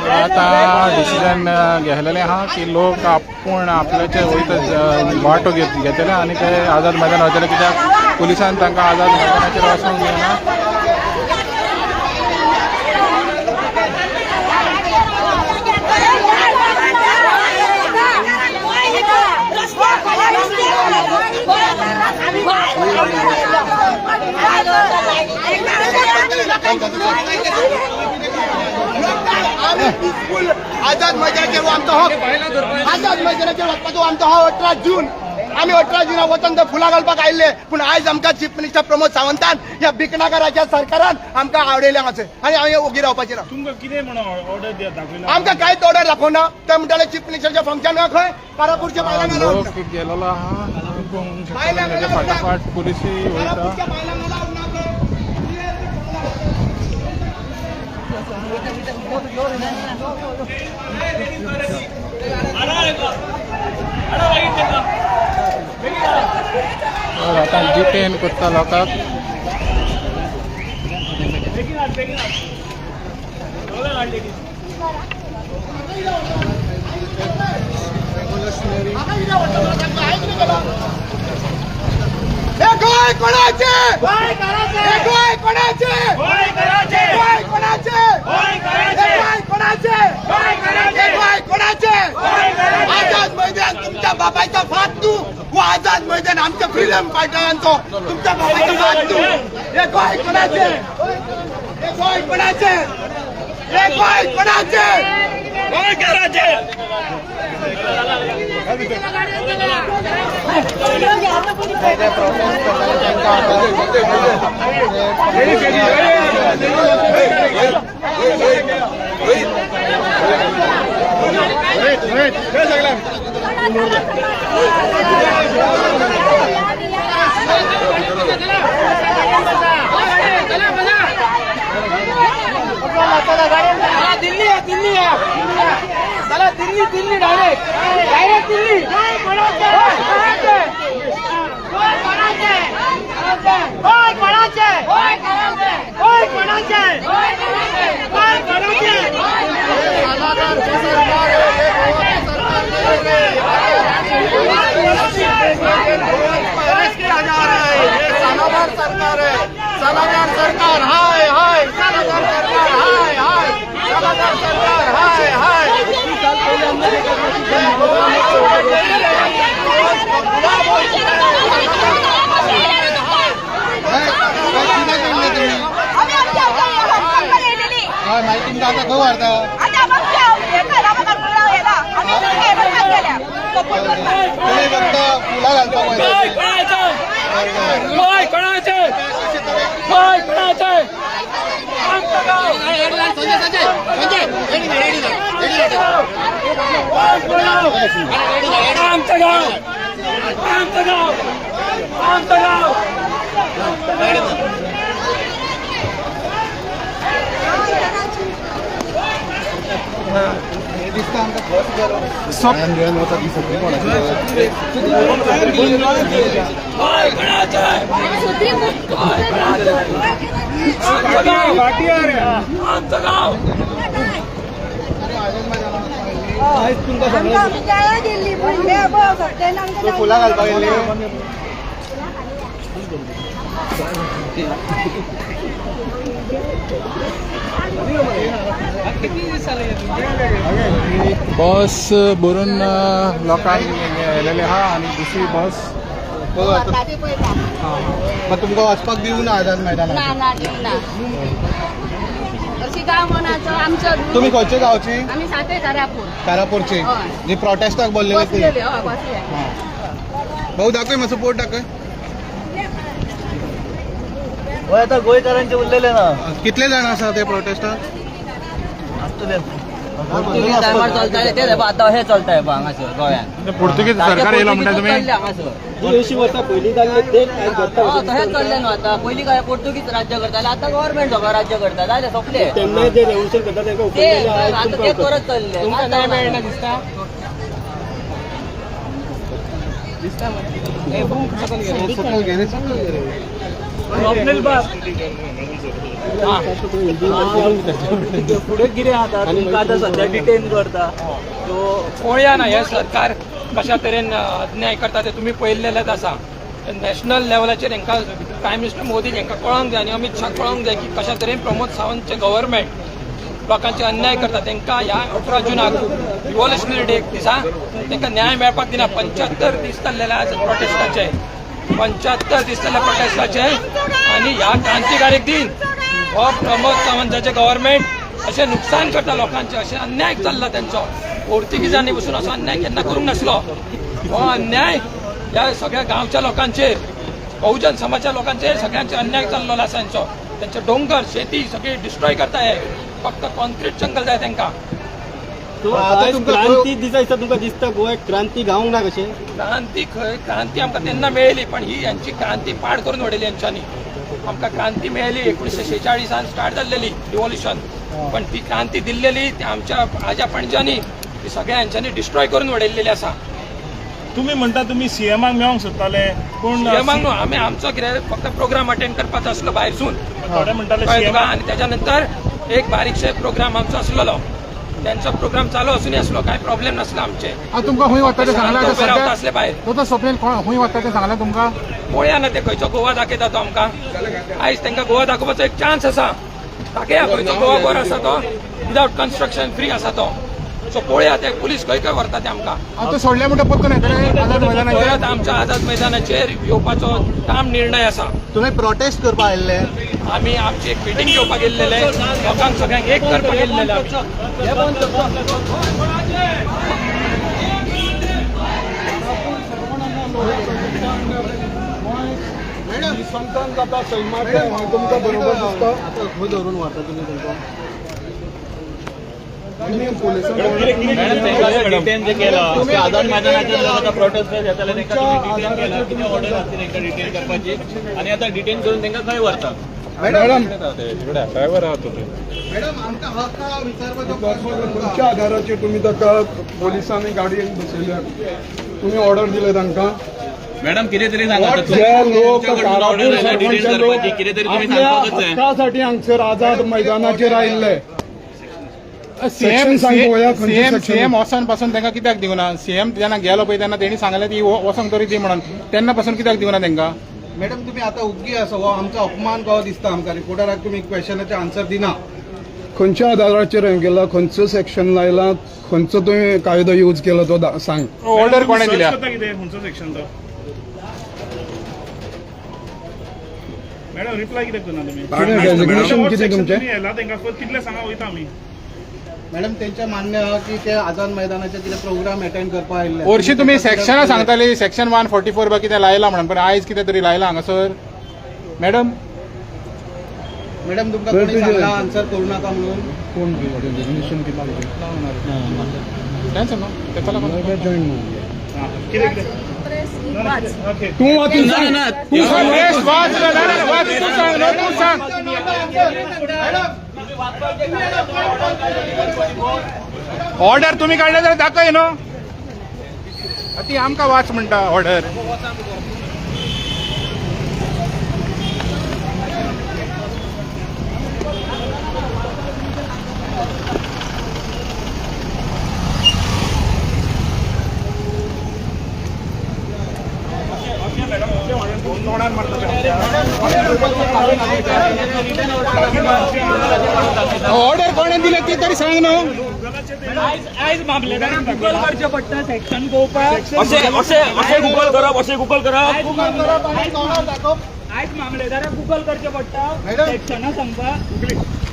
आता डिसिजन घेतलेले हा की लोक आपूण आपल्याचे वयत वाटो घेतले आनी ते आझाद मैदान वयतले कित्याक पुलिसान तांकां आझाद मैदानाचेर वचूंक दिना. आझाद मैदानाचेर आमचो हक, आझाद मैदानाचेर वचपाचो आमचो हा 18 जून. आम्ही 18 जुना वचून ते फुलां घालपाक आयिल्ले, पूण आयज आमकां चीफ मिनिस्टर प्रमोद सावंतान ह्या भिकनाकाराच्या सरकारान आमकां आवडयले आसा आनी हांवें ओगी रावपाचें ना. तुमकां कितें म्हणून ऑर्डर दाखयला? आमकां कांयच ऑर्डर दाखोवना. ते म्हणटाले चीफ मिनिस्टरच्या फंक्शनाक खंय कारापूरच्या बायलांक लोक गेलेलो आहा फाटाफाट पुलिसी वयता. आता डिटेन करता लोकांक. गोय कोणाचे? गोय कोणाचे? आझाद मैदान तुमच्या बाबाचा फातू, व आझाद मैदान आमच्या फ्रीडम फायटरांचो. तुमच्या बाबाचा फातू. हे गोय कोणाचे? हे गोय कोणाचे? हे गोय कोणाचे? गोय कोणाचे? दिल्ली डायरेक्ट दिल्ली. सलागार सरकार हाय हाय, सलागार सरकार हाय हाय, सलागार सरकार हाय हाय. माहिती आता खबर वाढता फक्त फुला घालता फुला घालपाक गेले. बस भरून लोकांक येयलेले आहा आनी दुसरी बस. मग तुमकां वचपाक दिवं ना आझाद मैदानाक? तुम्ही खंयचे गांवची? आम्ही साते कारापूरची. जी प्रोटेस्टाक बोललेले ती. भाऊ दाखय मातसो पोट दाखय. आता गोंयकारांचे उरलेले ना. कितले जाण आसा ते प्रोटेस्टाक? टायमार चलताले ते आता हे चलताय हांगासर गोंयांत. पुर्तुगीज सरकार येयलो म्हणटा तुमी? अशी वर्सां पयलीं जाल्ले ते तशेंच चल्ले न्हू. आता पयलीं काय पोर्तुगीज राज्य करताले, आता गव्हर्नमेंट सगळं राज्य करता. जाले सोंपले जे रेव्होल्युशन करता ते आता ते परत चलले. दिसता स्वप्नील फुडें कितें आतां तुमकां आतां सध्या डिटेन करता सो पळया ना हे सरकार कशा तरेन अन्याय करता ते तुम्ही पळयल्लेलेच आसा नॅशनल लेवलाचेर हांकां प्रायम मिनिस्टर मोदी हांकां कळोंक जाय आनी अमित शाह कळोंक जाय की कशा तरेन प्रमोद सावंतचे गव्हर्मेंट लोकांचे अन्याय करता तांकां ह्या 18 जुनाक रिव्होल्युशनरी डे दिसा तांकां न्याय मेळपाक दिना 75 दीस जाल्लेले आज प्रोटेस्टाचे 75 दीस जाल्ले प्रोटेस्टाचे आनी ह्या क्रांतिकारीक दिन हो प्रमोद सावंताचे गव्हर्मेंट अशें नुकसान करता लोकांचे अशें अन्याय चल्ला तेंचो पोर्तुगीजांनी बसून असो अन्याय केन्ना करूंक नासलो हो अन्याय ह्या सगळ्या गांवच्या लोकांचेर बहुजन समाजाच्या लोकांचेर सगळ्यांचे अन्याय चाललेलो आसा तेंचो तेंचे दोंगर शेती सगळी डिस्ट्रॉय करता हे फक्त कॉन्क्रीट जंगल जाय तांकां क्रांती दिसा तुमकां दिसता गोंय क्रांती गावंक ना कशें क्रांती खंय क्रांती आमकां तेन्ना मेळ्ळी पण ही यांची क्रांती पाड करून उडयली यांच्यांनी आमकां क्रांती मेळ्ळी 1946 स्टार्ट जाल्लेली रिव्होल्युशन पण ती क्रांती दिल्लेली ती आमच्या आज्या पणज्यांनी ती सगळ्या यांच्यांनी डिस्ट्रॉय करून उडयल्लेली आसा तुम्ही म्हणता तुम्ही सीएमाक मेळोंक सोदताले पूण सीएमाक न्हू आमी आमचो कितें फक्त प्रोग्राम अटेंड करपाचो आसलो भायरसून थोडे म्हणटाले कळ्ळें तुका? सीएम आनी त्याच्या नंतर एक बारीकशे प्रोग्राम आमचो आसलेलो त्यांचा प्रोग्राम चालू असून आसलो काय प्रॉब्लेम नासलो आमचे तुमकां खूंय वता तें सांगलां उबे रावता असले भायर तो स्वप्नील खूंय वता तें सांगलां तुमकां पळया ना ते खंयचो गोवा दाखयता तो आमकां आयज तांकां गोवा दाखोवपाचो एक चान्स आसा दाखया खंयचो गोवा बरो आसा तो विदाउट कन्स्ट्रक्शन फ्री आसा तो सो पळया ते पुलीस खंय खंय व्हरता ते आमकां तो सोडले म्हणटा परतून येतले आझाद मैदानाचेर पळयात आमच्या आझाद मैदानाचेर येवपाचो ठाम निर्णय आसा तुम्ही प्रोटेस्ट करपा आयिल्ले आमी आमची एक मिटींग घेवपाक गेल्लेले लोकांक सगळ्यांक एक करपाक गेल्लेले संतान जाता सैमाक तुमकां बरोबर दिसता खंय धरून व्हरता तुमी तुमकां डिटेन जे केलं आझाद मैदानाचेर आता प्रोटेस्ट जाताले तांकां डिटेन केला कितें ऑर्डर आसली तांकां डिटेन करपाची आनी आतां डिटेन करून तांकां खंय व्हरता मॅडम ड्रायव्हर आहात तो मॅडम आमकां हक्क विचारपाचो खंयच्या आधाराचेर तुमी ताका पोलिसांनी गाडयेन बसयल्या तुमी ऑर्डर दिले तांकां मॅडम कितें तरी सांगा जे लोक कारापूर सरपंच लोक कितें तरी तुम्ही आपल्या सांगपाकच जाय हक्कासाठी हांगसर आझाद मैदानाचेर आयिल्ले सीएम सांग पळोवया खंयचे section. सीएम वचोन पासून तांकां कित्याक दिवना सीएम जेन्ना गेलो पळय तेन्ना तेणी सांगलें ती वचोंक तरी दी म्हणून तेन्ना पासून कित्याक दिवना तांकां मॅडम तुम्ही आता उगी आसा हो आमचो अपमान कहो दिसता आमकां रिपोर्टराक तुम्ही क्वेश्चनाचे आन्सर दिना खंयच्या आधाराचेर हें केला खंयचो सेक्शन लायला खंयचो तुवें कायदो यूज केलो तो सांग ऑर्डर कोणे दिल्या कितें खंयचो सेक्शन तो मॅडम रिप्लाय कितें करना कितें डेजिग्नेशन कितें तुमचें येला तांकां कितले सांगा वयता आमी मॅडम तेंचे मान्य आहा की ते आझाद मैदानाचे कितें प्रोग्राम अटेंड करपा आयिल्ले वर्षी तुम्ही सेक्शनां सांगताली सेक्शन 144 बा कितें लायला म्हणून पण आयज कितें तरी लायला हांगासर मॅडम मॅडम तुमकां कोणी सांगला आन्सर करू नाका म्हणून कोण डेजिग्नेशन कितें त्यांचं ना त्याला जॉईन कितें कितें ओके तूं वाचून सांग तू सांग वाच तू सांग नो तू सांग ऑर्डर तुम्ही काढले जाल्यार दाखय न्हू ती आमकां वाच म्हणटा ऑर्डर ऑर्डर कोणे दिले ती तरी सांग न्हू आयज मामलेदारान गुगल करचें पडटा सेक्शन पळोवपाक अशें गुगल करप आयज मामलेदाराक गुगल करचें पडटा सेक्शनां सांगपाक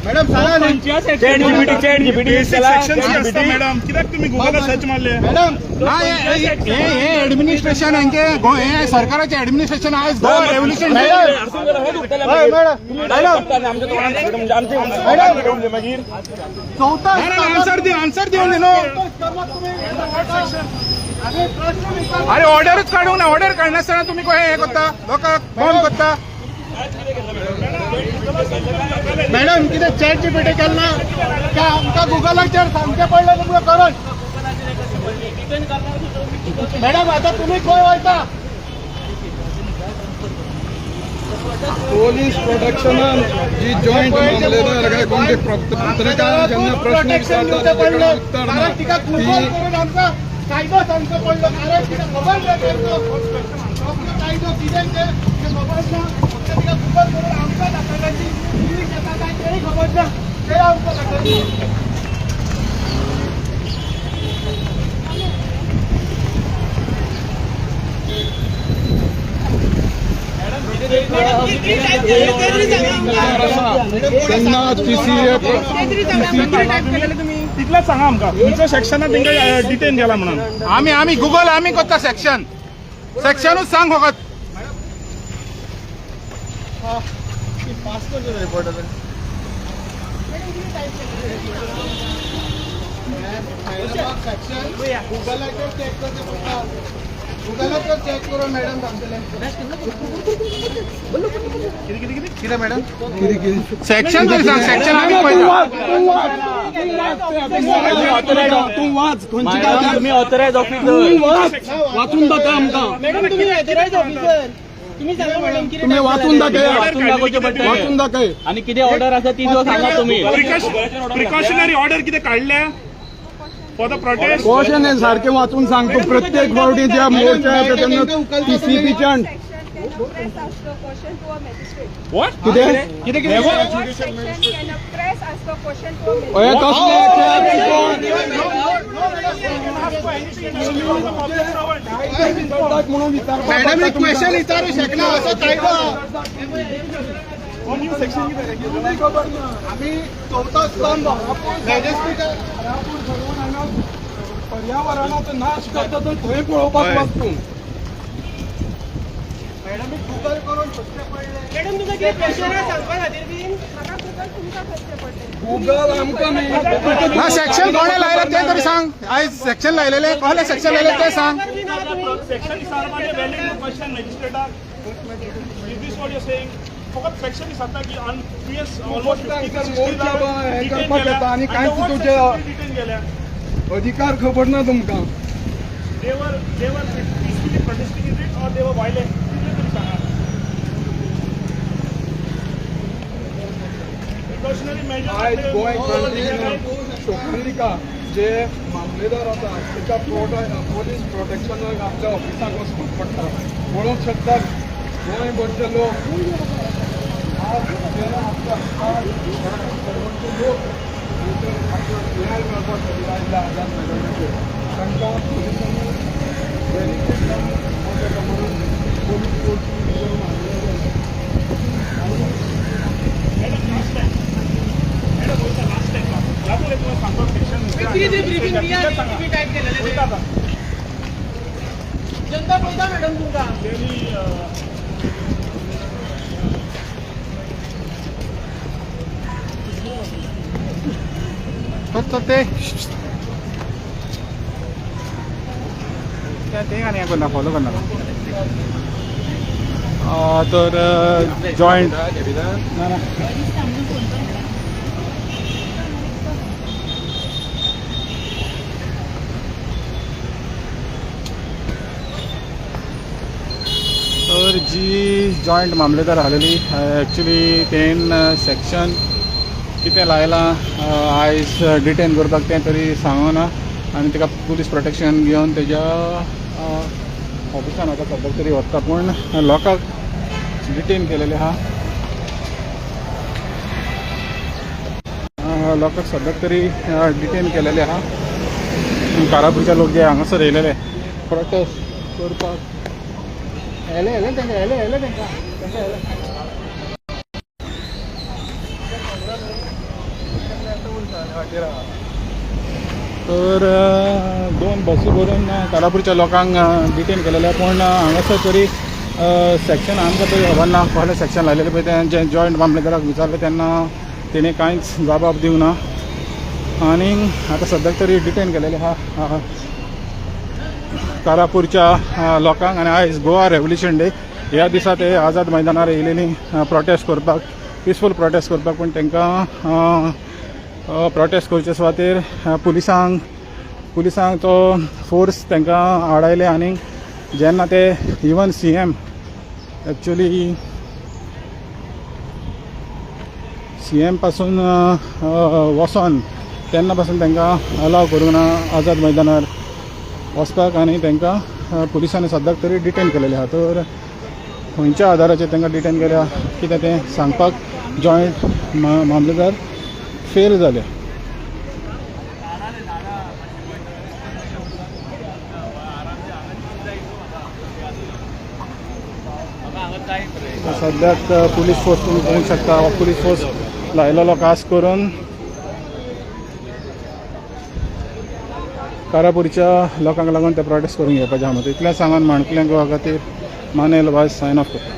मॅडम सांगा न्ही खंयच्या सेक्शन मॅडम कित्याक तुम्ही गुगल सर्च मारले मॅडम हे ऍडमिनिस्ट्रेशन हे सरकाराचे ऍडमिनिस्ट्रेशन आयज गोवा रेव्होल्युशन आन्सर दिवन न्हू अरे ऑर्डरच काडूंक ना ऑर्डर काडनासतना तुमी हे करता लोकांक फोन करता मॅडम कितें चॅट जीपीटी केन्ना काय आमकां गुगलाचेर सांगचें पडलें तुमकां करून मॅडम आतां तुमी खंय वयता पोलीस प्रोटेक्शनान जी जॉईंट मामलेदार काय कोणते पत्रकार ज्यांना प्रश्न विचारतात त्याच्याकडे उत्तर ना तिका कुंभल करून आमचा कायदो सांगतो पडलो कारण तिका खबर नाही कायदो कितें ते खबर ना फक्त तिका कुंभल करून आमच्या नागरिकांची घेतात काय तेही खबर ना ते आमचं नागरिक त्यांना तिथला सांगा आमकां तुमच्या सेक्शनात तांकां डिटेन केला म्हणून आम्ही गुगल आम्ही करता सेक्शनूच सांग फकत गुगलाचेर चेक करून मॅडम सांगतले कितें मॅडम सेक्शन तरी सांग सेक्शन आम्ही पळयता तू वाच खंयची तुम्ही ऑथरायज ऑफिसर वाचून दाखय आमकां मॅडम तुम्ही ऑथरायज ऑफिसर तुम्ही सांगा मॅडम कितें तुम्ही वाचून दाखय वाचून दाखोवचें पडटलें. वाचून दाखय आणि किती ऑर्डर आसा ती जो सांगा तुम्ही प्रिकॉशनरी ऑर्डर कितें काढल्या फॉर द प्रोटेस्ट क्वेश्चन आहे सारखे वाचून सांगतो प्रत्येक फावटी ज्या मोर्चा आहे तेन्ना TCPच्या Press ask the question to a magistrate. What कितें What section can a press ask a question to a magistrate? अय कसले म्हणून विचारपाक मॅडम एक क्वेश्चन विचारू शकना असो कायदो आम्ही चौथा स्तंभ पर्यावरणाचो नाश करता तो थंय पळोवपाक वाचतो मॅडम गुगल करून फक्त पडले मॅडम तुका कितें प्रेशर सांगपा खातीर बीन म्हाका गुगल तुमकां करचें पडटलें गुगल आमकां नाही हा सेक्शन कोणे लायला ते तरी सांग आयज सेक्शन लायलेले कोणे सेक्शन लायले ते सांग सेक्शन इसारमाने वैलिड क्वेश्चन मॅजिस्ट्रेटाक is this what you saying फकत सेक्शन इसारता की ऑन पीएस ऑलमोस्ट मोर्चा हे करपाक येता आनी कांयच तुजे डिटेन केल्या अधिकार खबर ना तुमकां they were peacefully protesting in it or they were violent कितले तरी सांगा प्रिकॉशनरी आयज गोंय मेजर कंटिन्यू शोकांतिका जे मामलेदार आसा तेका पोलीस प्रोटेक्शनाक आपल्या ऑफिसाक वचपाक पडटा पळोवंक शकता गोंय भरचे लोक आज जेन्ना आपल्या लोक न्याय मेळपा खातीर आयला आझाद मैदानाचेर तांकां पुलिसांनी बेनिफीट म्हणून पोलीस फोर्स करून हाडलेले जनता पळयता मॅडम तुमकां फक्त ते आणि आपण फॉलो करणार तर जॉईंट तर जी जॉईंट मामलेदार आलेली एक्चुली तेन सेक्शन कितें लायलां आयज डिटेन करपाक तें तरी सांगना आनी ताका पुलीस प्रोटेक्शन घेवन तेज्या ऑफिसान आतां सद्याक तरी वता पूण लोकांक डिटेन केलेले आहा लोकांक सद्याक तरी डिटेन केलेले आहा कारापूरचे लोक जे हांगासर येयलेले प्रोटेस्ट करपाक येले तांकां तर दोन बसी भरून कारापूरच्या लोकांक डिटेन केलेले पूण हांगासर तरी सेक्शन आमकां तरी खबर ना कसलें सेक्शन लायलेलें पळय तें जें जॉयंट मामलेदाराक विचारलें तेन्ना तेणें कांयच जबाब दिवं ना आनी आतां सद्याक तरी डिटेन केलेलें आहा कारापूरच्या लोकांक आनी आयज गोवा रेवल्युशन डे ह्या दिसा ते आझाद मैदानार येयलेलीं प्रोटेस्ट करपाक पिसफूल प्रोटेस्ट करपाक पूण तांकां प्रोटेस्ट करचे सुवातेर पुलिसांक तो फोर्स तांकां आडायले आनी जेन्ना ते इवन CM एक्चुली CM पासून वचोन तेन्ना पासून तांकां अलाव करूंक ना आझाद मैदानार वचपाक आनी तांकां पुलिसांनी सद्याक तरी डिटेन केलेले आहा. तर खंयच्या आदाराचेर तांकां डिटेन केल्या कितें तें सांगपाक जॉयंट मामलेदार फेल जाले. सद्याक पुलीस फोर्स तुम्ही पळोवंक शकता. पुलीस फोर्स लायलेलो खास करून कारापुरीच्या लोकांक लागून ते प्रोटेस्ट करून घेवपाचे आहा. इतलें सांगून माणकुलें गोवा खातीर मानेल वायस सायन ऑफ करता.